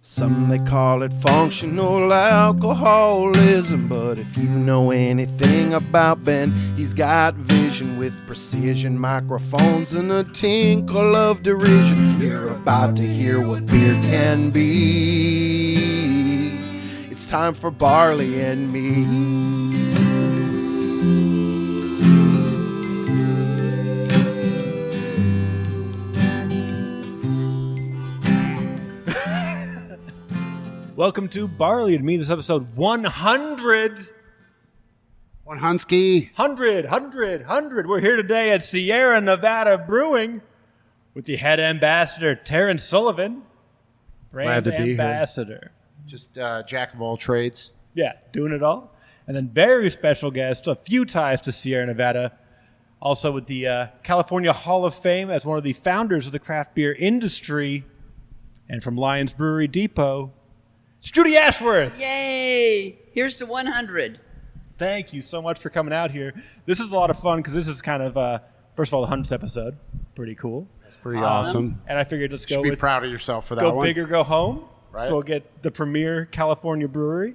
Some they call it functional alcoholism, but if you know anything about Ben, he's got vision with precision, microphones and a tinkle of derision. You're about to hear what beer can be. It's time for Barley and Me. Welcome to Barley and Me. This is episode 100. 100. We're here today at Sierra Nevada Brewing with the head ambassador, Terence Sullivan. Glad to be ambassador. Here. Just jack of all trades. Yeah, doing it all. And then very special guest, a few ties to Sierra Nevada. Also with the California Hall of Fame as one of the founders of the craft beer industry. And from Lyons Brewery Depot, it's Judy Ashworth. Yay! Here's to 100. Thank you so much for coming out here. This is a lot of fun because this is kind of, first of all, the 100th episode. Pretty cool. That's pretty awesome. And I figured let's go Should be with proud of yourself for that go one. big or go home. Right. So we'll get the premier California brewery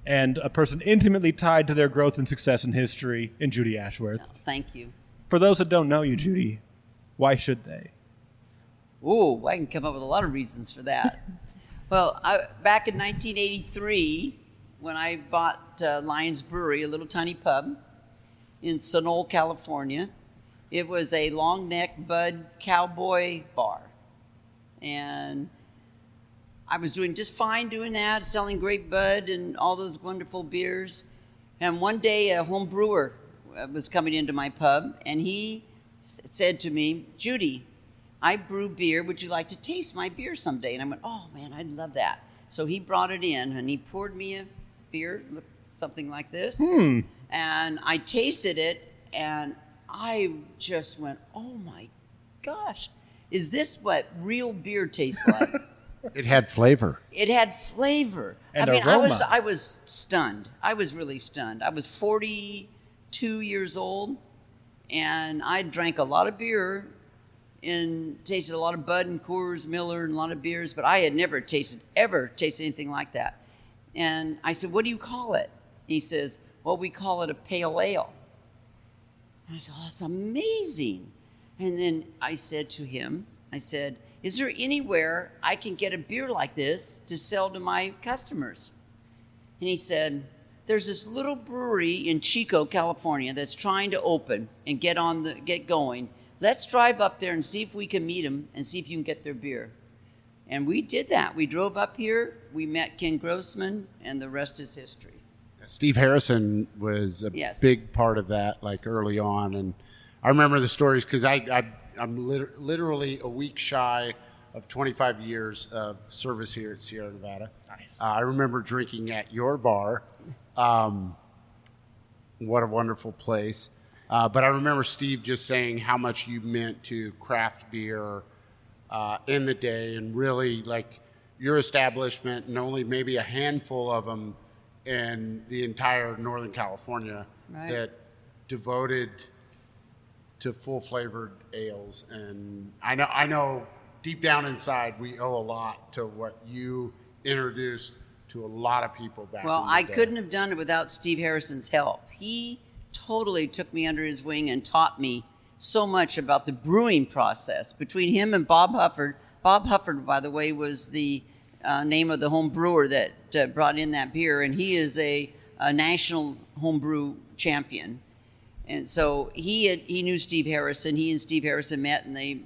and a person intimately tied to their growth and success in history in Judy Ashworth. Oh, thank you. For those that don't know you, Judy, why should they? Ooh, I can come up with a lot of reasons for that. Well, back in 1983, when I bought Lyons Brewery, a little tiny pub in Sonoma, California, it was a long neck bud cowboy bar. And I was doing just fine doing that, selling great bud and all those wonderful beers. And one day a home brewer was coming into my pub, and he said to me, "Judy, I brew beer. Would you like to taste my beer someday?" And I went, "Oh, man, I'd love that." So he brought it in, and he poured me a beer, something like this. And I tasted it, and I just went, "Oh, my gosh. Is this what real beer tastes like?" It had flavor. It had flavor. And I mean, aroma. I was stunned. I was really stunned. I was 42 years old, and I drank a lot of beer and tasted a lot of Bud and Coors, Miller, and a lot of beers, but I had never tasted anything like that. And I said, "What do you call it?" He says, "Well, we call it a pale ale." And I said, "Oh, that's amazing." And then I said to him, "Is there anywhere I can get a beer like this to sell to my customers?" And he said, "There's this little brewery in Chico, California that's trying to open and get going. Let's drive up there and see if we can meet them and see if you can get their beer." And we did that. We drove up here, we met Ken Grossman, and the rest is history. Steve Harrison was a big part of that, like early on. And I remember the stories because I'm literally a week shy of 25 years of service here at Sierra Nevada. Nice. I remember drinking at your bar. What a wonderful place. But I remember Steve just saying how much you meant to craft beer in the day, and really like your establishment and only maybe a handful of them in the entire Northern California that devoted to full flavored ales. And I know deep down inside we owe a lot to what you introduced to a lot of people back Well, in the I day. couldn't have done it without Steve Harrison's help. He totally took me under his wing and taught me so much about the brewing process. Between him and Bob Hufford, by the way, was the name of the home brewer that brought in that beer, and he is a national homebrew champion. And so he knew Steve Harrison. He and Steve Harrison met, and they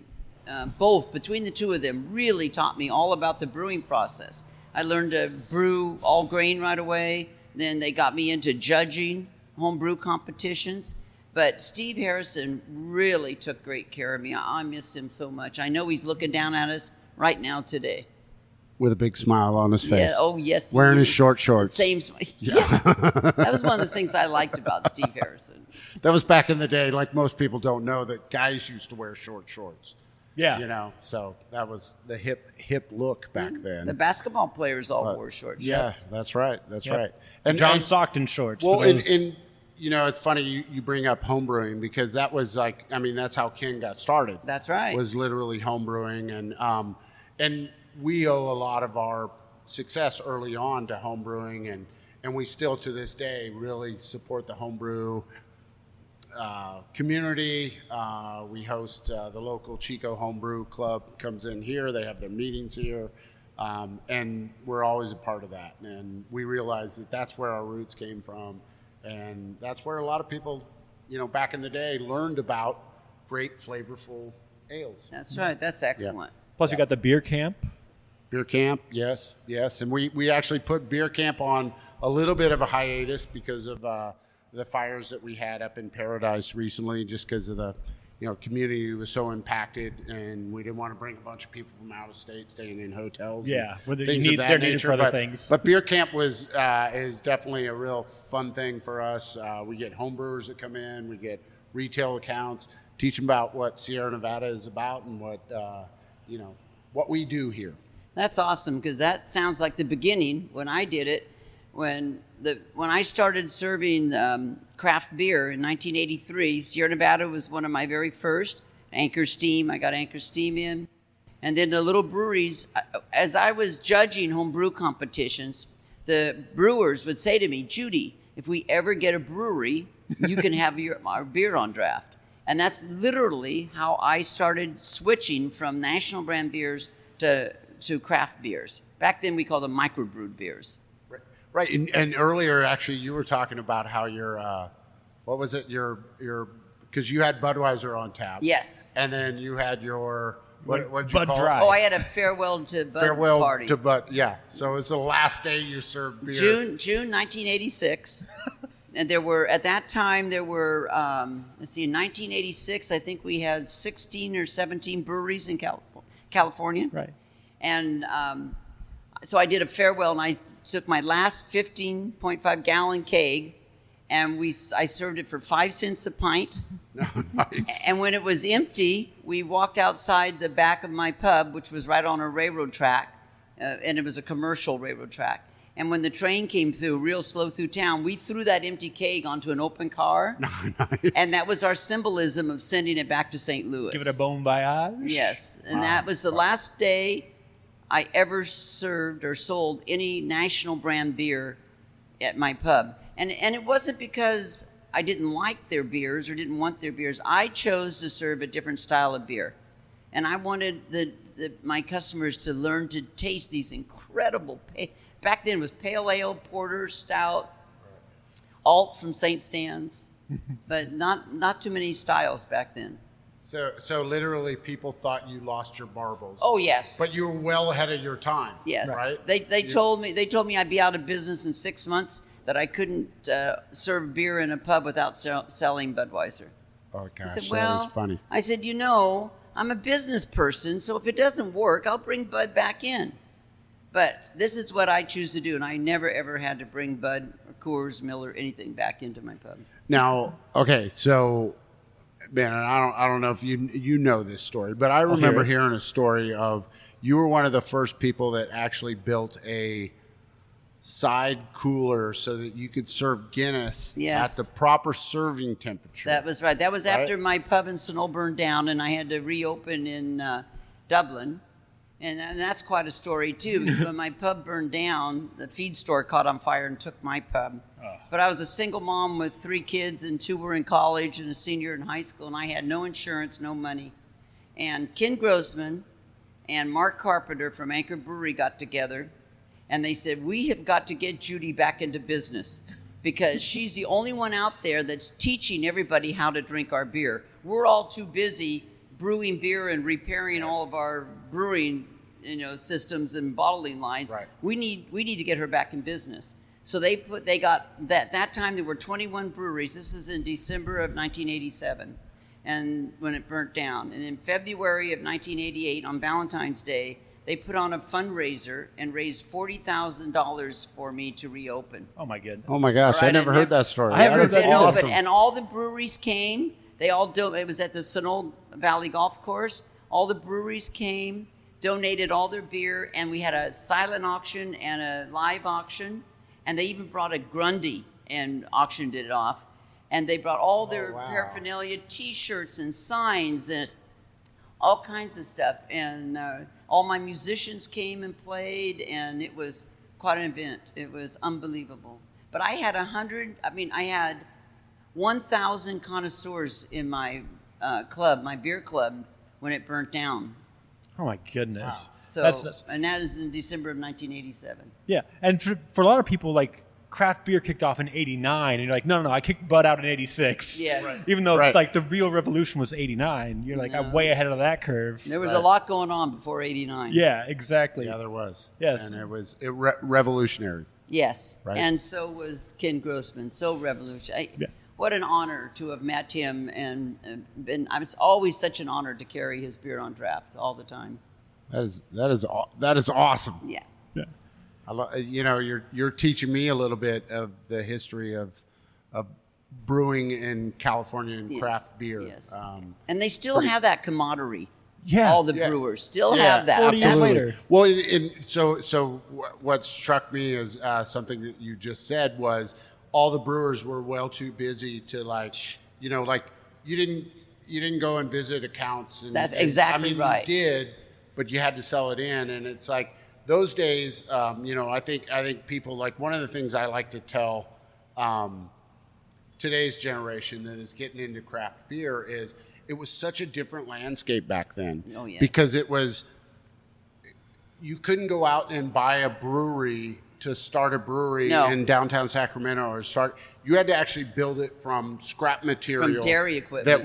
both, between the two of them, really taught me all about the brewing process. I learned to brew all grain right away. Then they got me into judging homebrew competitions. But Steve Harrison really took great care of me. I miss him so much. I know he's looking down at us right now today. With a big smile on his face. Yeah, oh, yes. Wearing his short shorts. Same smile. Yes. That was one of the things I liked about Steve Harrison. That was back in the day, like most people don't know, that guys used to wear short shorts. Yeah. You know, so that was the hip look back then. The basketball players all wore short shorts. Yes, that's right. That's right. And John Stockton shorts. Well, and you know, it's funny you bring up homebrewing because that was like, I mean, that's how Ken got started. That's right. Was literally homebrewing, and we owe a lot of our success early on to home brewing, and we still to this day really support the homebrew community. We host the local Chico Homebrew Club comes in here. They have their meetings here, and we're always a part of that. And we realize that that's where our roots came from, and that's where a lot of people, back in the day, learned about great flavorful ales. That's right. That's excellent. Plus, you got the beer camp. Beer camp, yes. And we actually put beer camp on a little bit of a hiatus because of the fires that we had up in Paradise recently, just because of the community was so impacted, and we didn't want to bring a bunch of people from out of state staying in hotels. Yeah, where things of that they're needed nature. for other things. But beer camp is definitely a real fun thing for us. We get homebrewers that come in, we get retail accounts, teach them about what Sierra Nevada is about and what we do here. That's awesome, because that sounds like the beginning when I did it. When I started serving craft beer in 1983, Sierra Nevada was one of my very first. Anchor Steam, I got Anchor Steam in. And then the little breweries, as I was judging home brew competitions, the brewers would say to me, Judy, if we ever get a brewery, you can have our beer on draft. And that's literally how I started switching from national brand beers to craft beers. Back then we called them microbrewed beers. Right, and earlier actually you were talking about how your what was it, your because you had Budweiser on tap. Yes. And then you had your what did you Bud call Dry. it? Oh, I had a farewell to Bud party. To Bud, yeah. So it was the last day you served beer. June 1986. And at that time, in 1986, I think we had 16 or 17 breweries in California. Right. And so I did a farewell, and I took my last 15.5 gallon keg, and I served it for 5 cents a pint. Nice. And when it was empty, we walked outside the back of my pub, which was right on a railroad track, and it was a commercial railroad track. And when the train came through, real slow through town, we threw that empty keg onto an open car. Nice. And that was our symbolism of sending it back to St. Louis. Give it a bon voyage. Yes. And that was the last day I ever served or sold any national brand beer at my pub. And it wasn't because I didn't like their beers or didn't want their beers. I chose to serve a different style of beer. And I wanted my customers to learn to taste these incredible back then it was pale ale, porter, stout, alt from St. Stan's, but not too many styles back then. So literally people thought you lost your marbles. Oh yes. But you were well ahead of your time. Yes. Right? They told me I'd be out of business in 6 months, that I couldn't serve beer in a pub without selling Budweiser. Oh gosh, I said, that well, was funny. I said, I'm a business person, so if it doesn't work, I'll bring Bud back in. But this is what I choose to do, and I never, ever had to bring Bud or Coors, Miller, anything back into my pub. Now, okay, so, man, I don't know if you know this story, but I remember hearing a story of you were one of the first people that actually built a side cooler so that you could serve Guinness at the proper serving temperature. That was right. That was after my pub in Sunol burned down, and I had to reopen in Dublin. And that's quite a story, too, because when my pub burned down, the feed store caught on fire and took my pub. But I was a single mom with 3 kids, and 2 were in college and a senior in high school, and I had no insurance, no money. And Ken Grossman and Mark Carpenter from Anchor Brewery got together, and they said, we have got to get Judy back into business because she's the only one out there that's teaching everybody how to drink our beer. We're all too busy brewing beer and repairing all of our brewing, systems and bottling lines. Right. We need to get her back in business. So they got that time there were 21 breweries. This is in December of 1987, and when it burnt down. And in February of 1988, on Valentine's Day, they put on a fundraiser and raised $40,000 for me to reopen. Oh my goodness. Oh my gosh, Right, I never and heard that story. I haven't heard That's that either. awesome. And all the breweries came. They all it was at the Sunol Valley Golf Course. All the breweries came, donated all their beer, and we had a silent auction and a live auction. And they even brought a Grundy and auctioned it off. And they brought all their paraphernalia, T-shirts and signs and all kinds of stuff. And all my musicians came and played, and it was quite an event. It was unbelievable. But I had 1,000 connoisseurs in my club, my beer club, when it burnt down. Oh my goodness! Wow. So, and that is in December of 1987. Yeah, and for a lot of people, like craft beer kicked off in '89, and you're like, no, I kicked Bud out in '86. Yes. Right. Even though like the real revolution was '89, you're like, I'm way ahead of that curve. There was a lot going on before '89. Yeah, exactly. Yeah, there was. Yes, and it was revolutionary. Yes, right. And so was Ken Grossman. So revolutionary. Yeah. What an honor to have met him, and been. It's always such an honor to carry his beer on draft all the time. That is awesome. Yeah. Yeah. You're teaching me a little bit of the history of brewing in California and craft beer. Yes. And they still have that camaraderie. Yeah. All the brewers still have that. 40 years later. Well, so what struck me as something that you just said was all the brewers were well too busy to you didn't go and visit accounts. And, That's exactly right. You did, but you had to sell it in, and it's like those days. I think people like one of the things I like to tell today's generation that is getting into craft beer is it was such a different landscape back then. Oh, yes. Because you couldn't go out and buy a brewery to start a brewery in downtown Sacramento you had to actually build it from scrap material. From dairy equipment. That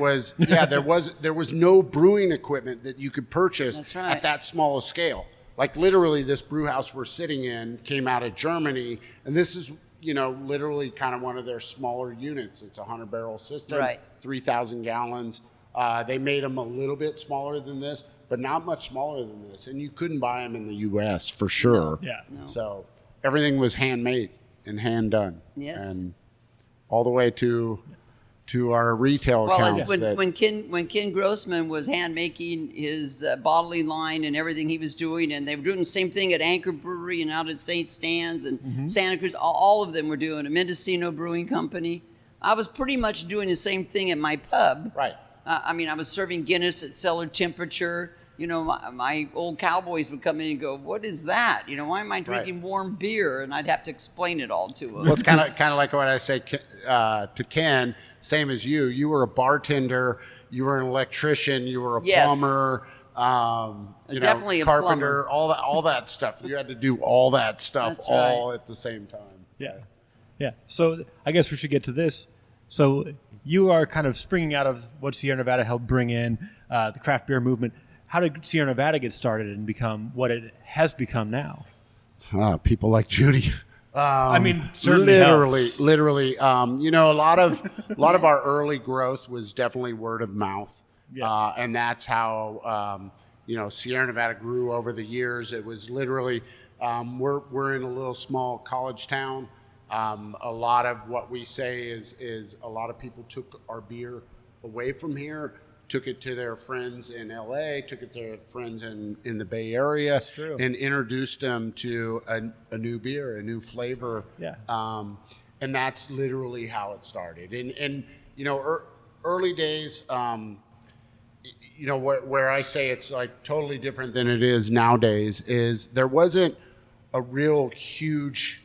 was, there was no brewing equipment that you could purchase at that small a scale. Like literally this brew house we're sitting in came out of Germany, and this is, literally kind of one of their smaller units. It's a 100-barrel system, 3,000 gallons. They made them a little bit smaller than this, but not much smaller than this. And you couldn't buy them in the U.S. for sure. No. Yeah. No. So everything was handmade and hand done. Yes. And all the way to our retail accounts. Well, when Ken Grossman was hand making his bottling line and everything he was doing, and they were doing the same thing at Anchor Brewery and out at St. Stan's and Santa Cruz, all of them were doing it. Mendocino Brewing Company. I was pretty much doing the same thing at my pub. Right. I was serving Guinness at cellar temperature. My old cowboys would come in and go, "What is that? Why am I drinking warm beer?" And I'd have to explain it all to them. Well, it's kind of like what I say to Ken. Same as you. You were a bartender. You were an electrician. You were a plumber. Definitely a carpenter. plumber. All that stuff. You had to do all that stuff all at the same time. Yeah. Yeah. So I guess we should get to this. So you are kind of springing out of what Sierra Nevada helped bring in, the craft beer movement. How did Sierra Nevada get started and become what it has become now? People like Judy. Certainly literally. A lot of our early growth was definitely word of mouth, and that's how Sierra Nevada grew over the years. It was literally we're in a little small college town. A lot of what we say is a lot of people took our beer away from here. Took it to their friends in LA, took it to their friends in the Bay Area, and introduced them to a new beer, a new flavor. Yeah. And that's literally how it started. And early days, where I say it's like totally different than it is nowadays, is there wasn't a real huge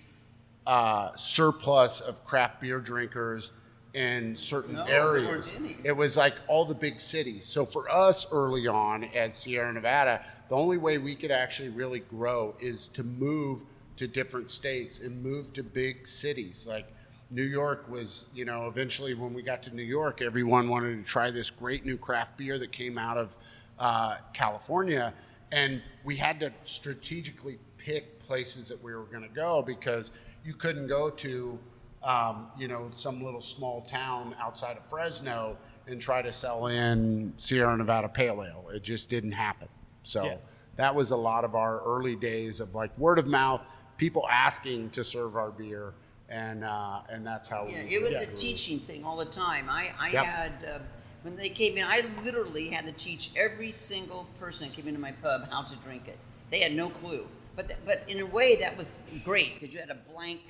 surplus of craft beer drinkers in certain areas. It was like all the big cities. So for us early on at Sierra Nevada, the only way we could actually really grow is to move to different states and move to big cities. Like New York was, eventually when we got to New York, everyone wanted to try this great new craft beer that came out of California. And we had to strategically pick places that we were going to go because you couldn't go to some little small town outside of Fresno and try to sell in Sierra Nevada Pale Ale. It just didn't happen. So that was a lot of our early days of like word of mouth, people asking to serve our beer, and that's how we. It was a teaching thing all the time. I had when they came in, I literally had to teach every single person that came into my pub how to drink it. They had no clue, but in a way that was great because you had a blank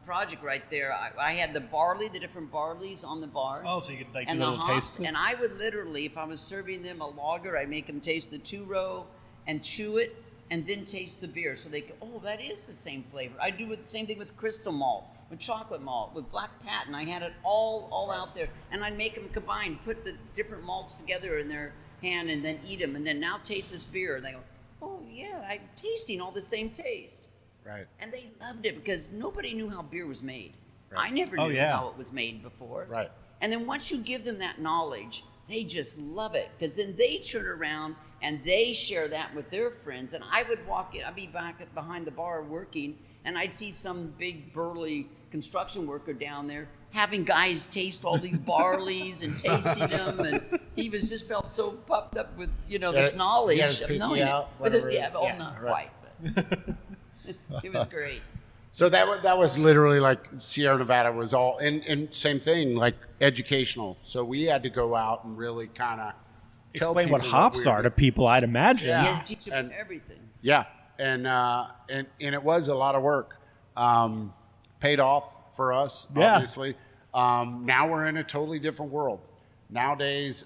project right there. I had the barley, the different barleys on the bar. Oh, so you could like do and a the little hops, taste. and I would literally, if I was serving them a lager, I'd make them taste the 2-row and chew it, and then taste the beer, so they go, oh, that is the same flavor. I do the same thing with crystal malt, with chocolate malt, with black patent. I had it all out there, and I'd make them combine, put the different malts together in their hand, and then eat them, and then now taste this beer, and they go, oh yeah, I'm tasting all the same taste. Right. And they loved it because nobody knew how beer was made. Right. I never Oh, knew yeah. how it was made before. Right. And then once you give them that knowledge, they just love it because then they turn around and they share that with their friends. And I would walk in, I'd be back behind the bar working, and I'd see some big burly construction worker down there having guys taste all these barleys and tasting them, and he was just felt so puffed up with this knowledge he had his of pinky knowing out, it. With his, whatever it yeah, is. well, Yeah, not right. quite, but it was great. So that was literally like Sierra Nevada was all, and same thing, like educational. So we had to go out and really kind of Explain what hops are to people, I'd imagine. Yeah. You had to teach them And- everything. Yeah, and it was a lot of work. Paid off for us, Yeah. obviously. Now we're in a totally different world. Nowadays,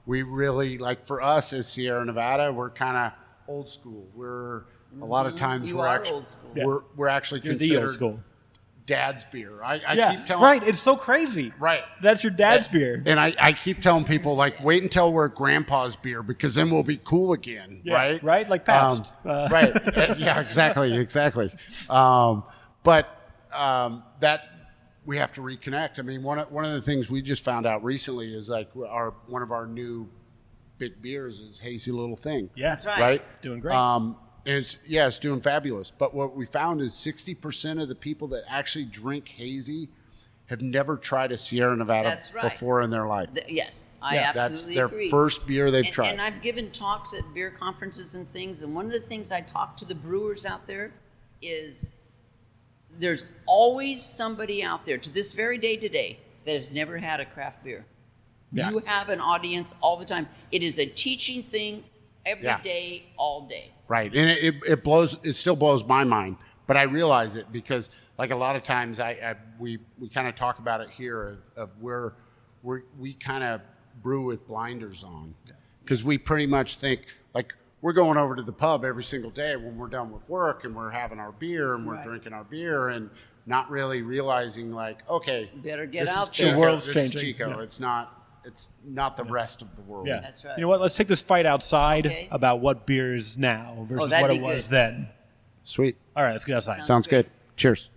we really, like for us as Sierra Nevada, we're kind of old school. We're a lot of times You we're are actually old school. Yeah. we're actually You're the considered old school. dad's beer. I Yeah, keep telling right. It's so crazy. Right. That's your dad's beer. And I keep telling people, like, wait until we're grandpa's beer because then we'll be cool again, Yeah, right? right? Like Pabst. Right. Yeah, exactly. But that we have to reconnect. I mean, one of the things we just found out recently is like one of our new big beers is Hazy Little Thing. Yeah. That's right. Right? Doing great. It's doing fabulous. But what we found is 60% of the people that actually drink hazy have never tried a Sierra Nevada That's right. before in their life. Yes, I That's absolutely their agree. first beer they've tried. And I've given talks at beer conferences and things, and one of the things I talk to the brewers out there is there's always somebody out there to this very day today that has never had a craft beer. Yeah. You have an audience all the time. It is a teaching thing every day, Yeah. all day. Right, and it still blows my mind, but I realize it because, like, a lot of times we kind of talk about it here of where we kind of brew with blinders on, because we pretty much think like we're going over to the pub every single day when we're done with work and we're having our beer and we're Right. drinking our beer and not really realizing like, okay, Better get this out is there. Chico, The world's this is changing. Chico. Yeah. It's not the rest of the world. Yeah. That's right. You know what? Let's take this fight outside Okay. about what beer is now versus that'd what be it was good. then. Sweet, All right, let's get outside. sounds good. Cheers.